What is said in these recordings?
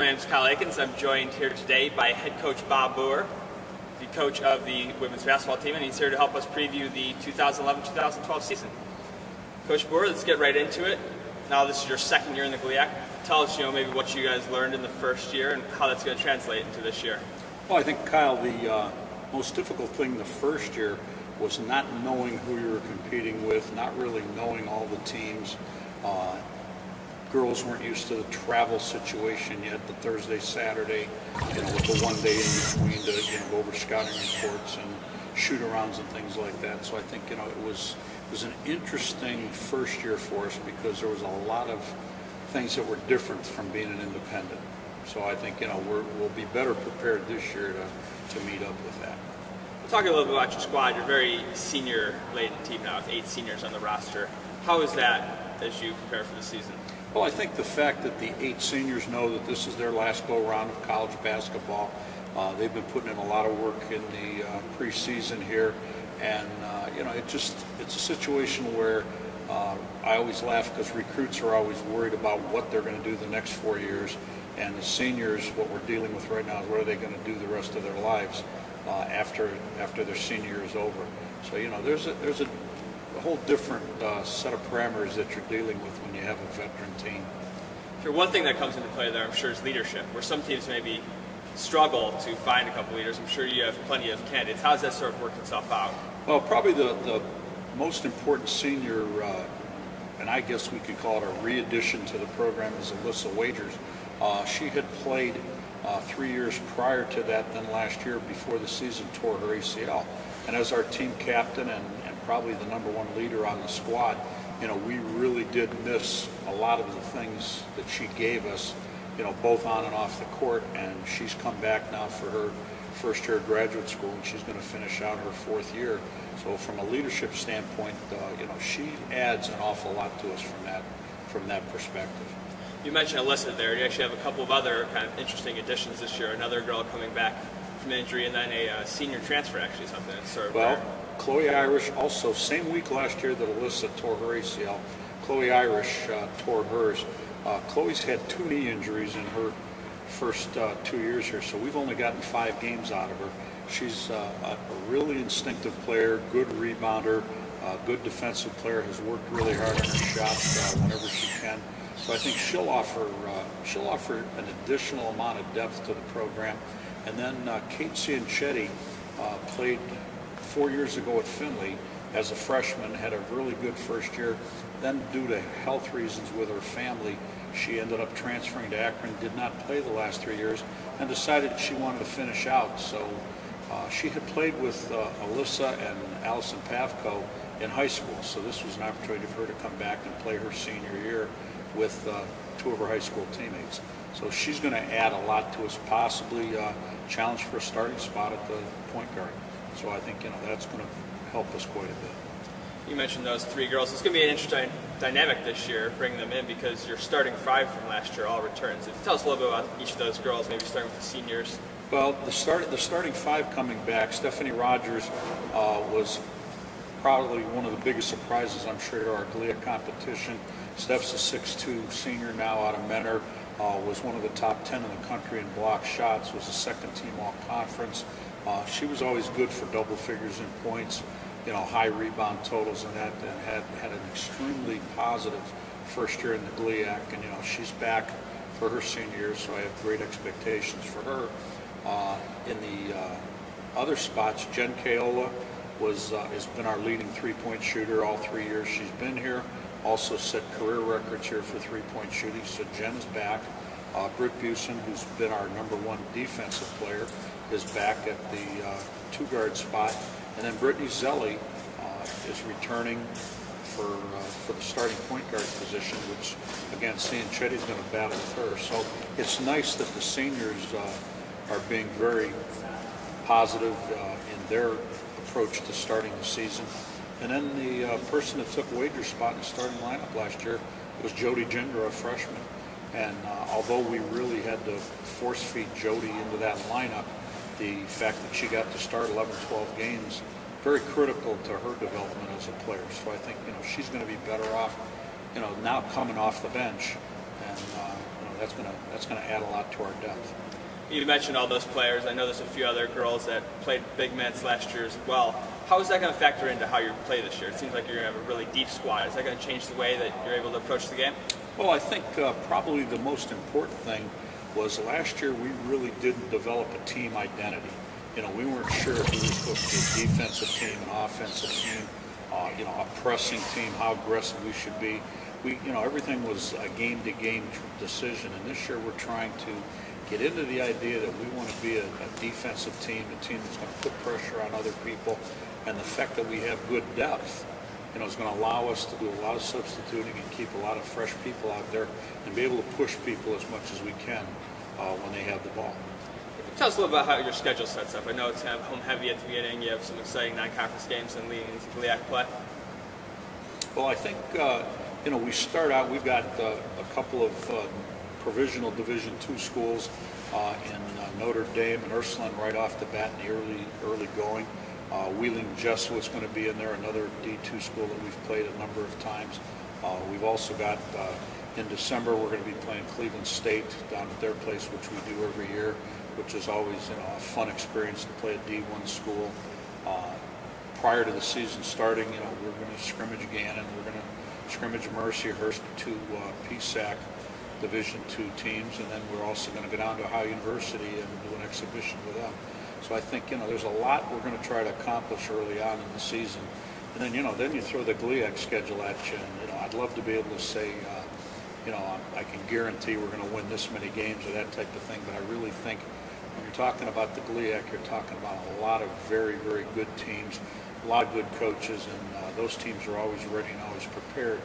My name is Kyle Akins. I'm joined here today by head coach Bob Boer, the coach of the women's basketball team, and he's here to help us preview the 2011-2012 season. Coach Boer, let's get right into it. Now this is your second year in the GLIAC. Tell us, maybe what you guys learned in the first year and how that's going to translate into this year. Well, I think, Kyle, the most difficult thing the first year was not knowing who you were competing with, not really knowing all the teams. Girls weren't used to the travel situation yet, the Thursday, Saturday, with the 1 day in between to go over scouting reports and shoot-arounds and things like that. So I think it was an interesting first year for us because there was a lot of things that were different from being an independent. So I think we'll be better prepared this year to meet up with that. We'll talk a little bit about your squad. You're a very senior-laden team now with 8 seniors on the roster. How is that as you prepare for the season? Well, I think the fact that the 8 seniors know that this is their last go-around of college basketball. They've been putting in a lot of work in the preseason here, and it's a situation where I always laugh because recruits are always worried about what they're going to do the next 4 years, and the seniors, what we're dealing with right now is what are they going to do the rest of their lives after their senior year is over. So there's a whole different set of parameters that you're dealing with when you have a veteran team. Sure. One thing that comes into play there, I'm sure, is leadership, where some teams maybe struggle to find a couple leaders. I'm sure you have plenty of candidates. How does that sort of work itself out? Well, probably the most important senior, and I guess we could call it a re-addition to the program, is Alyssa Wagers. She had played 3 years prior to that, then last year before the season tore her ACL. And as our team captain and probably the #1 leader on the squad, we really did miss a lot of the things that she gave us, both on and off the court. And she's come back now for her first year of graduate school, and she's going to finish out her 4th year. So from a leadership standpoint, she adds an awful lot to us from that perspective. You mentioned Alyssa there. You actually have a couple of other kind of interesting additions this year. Another girl coming back from injury, and then a senior transfer, actually, something that's sort of well. rare. Chloe Irish, also same week last year that Alyssa tore her ACL, Chloe Irish tore hers. Chloe's had 2 knee injuries in her first 2 years here, so we've only gotten 5 games out of her. She's a really instinctive player, good rebounder, good defensive player, has worked really hard on her shot whenever she can. So I think she'll offer an additional amount of depth to the program. And then Kate Cianchetti played 4 years ago at Findlay as a freshman, had a really good first year. Then due to health reasons with her family, she ended up transferring to Akron, did not play the last 3 years, and decided she wanted to finish out. So she had played with Alyssa and Allison Pavko in high school, so this was an opportunity for her to come back and play her senior year with 2 of her high school teammates. So she's going to add a lot to us, possibly challenge for a starting spot at the point guard. So I think that's going to help us quite a bit. You mentioned those 3 girls. It's going to be an interesting dynamic this year, bringing them in, because your starting 5 from last year all returns. Tell us a little bit about each of those girls, maybe starting with the seniors. Well, the starting 5 coming back, Stephanie Rogers was probably one of the biggest surprises, I'm sure, to our GLIAC competition. Steph's a 6'2" senior now out of Mentor. Was one of the top 10 in the country in block shots, was a 2nd team all-conference. She was always good for double figures in points, high rebound totals and that, and had an extremely positive first year in the GLIAC. And, she's back for her senior year, so I have great expectations for her. In the other spots, Jen Kaola has been our leading 3-point shooter all 3 years she's been here. Also set career records here for 3-point shooting, so Jen's back. Britt Busen, who's been our #1 defensive player, is back at the 2-guard spot. And then Brittany Zelli is returning for the starting point guard position, which, again, Cianchetti's going to battle with her. So it's nice that the seniors are being very positive in their approach to starting the season. And then the person that took Wager's spot in the starting lineup last year was Jody Gindra, a freshman. And although we really had to force-feed Jody into that lineup, the fact that she got to start 11, 12 games, very critical to her development as a player. So I think, she's going to be better off, now coming off the bench. And, that's gonna add a lot to our depth. You mentioned all those players. I know there's a few other girls that played big minutes last year as well. How is that going to factor into how you play this year? It seems like you're going to have a really deep squad. Is that going to change the way that you're able to approach the game? Well, I think probably the most important thing was last year we really didn't develop a team identity. We weren't sure if we were supposed to be a defensive team, an offensive team, a pressing team, how aggressive we should be. Everything was a game-to-game decision, and this year we're trying to get into the idea that we want to be a defensive team, a team that's going to put pressure on other people, and the fact that we have good depth, is going to allow us to do a lot of substituting and keep a lot of fresh people out there and be able to push people as much as we can when they have the ball. Tell us a little about how your schedule sets up. I know it's kind of home heavy at the beginning. You have some exciting non-conference games and leading into GLIAC play. Well, I think we start out. We've got a couple of provisional Division II schools in Notre Dame and Ursuline right off the bat in the early going. Wheeling Jesuit's going to be in there, another D2 school that we've played a number of times. We've also got in December we're going to be playing Cleveland State down at their place, which we do every year, which is always a fun experience to play a D1 school. Prior to the season starting, we're going to scrimmage Gannon, we're going to scrimmage Mercyhurst, two PSAC Division II teams, and then we're also going to go down to Ohio University and do an exhibition with them. So I think there's a lot we're going to try to accomplish early on in the season, and then then you throw the GLIAC schedule at you, and I'd love to be able to say I can guarantee we're going to win this many games or that type of thing, but I really think when you're talking about the GLIAC, you're talking about a lot of very, very good teams, a lot of good coaches, and those teams are always ready and always prepared.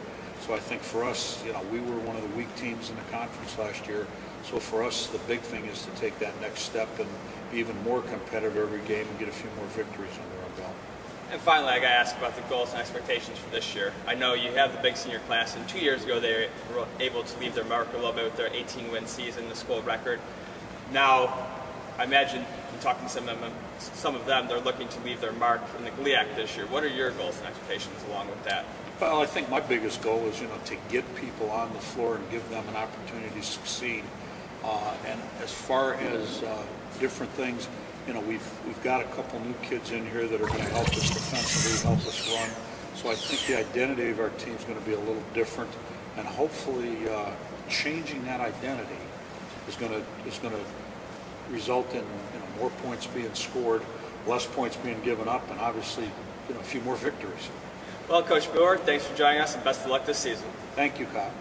So I think for us, we were one of the weak teams in the conference last year. So for us, the big thing is to take that next step and be even more competitive every game and get a few more victories under our belt. And finally, I got to ask about the goals and expectations for this year. I know you have the big senior class, and 2 years ago they were able to leave their mark a little bit with their 18-win season, the school record. Now, I imagine in talking to some of them, they're looking to leave their mark in the GLIAC this year. What are your goals and expectations along with that? Well, I think my biggest goal is, to get people on the floor and give them an opportunity to succeed. And as far as different things, we've got a couple new kids in here that are going to help us defensively, help us run. So I think the identity of our team is going to be a little different, and hopefully changing that identity is going to result in more points being scored, less points being given up, and obviously a few more victories. Well, Coach Boer, thanks for joining us, and best of luck this season. Thank you, Kyle.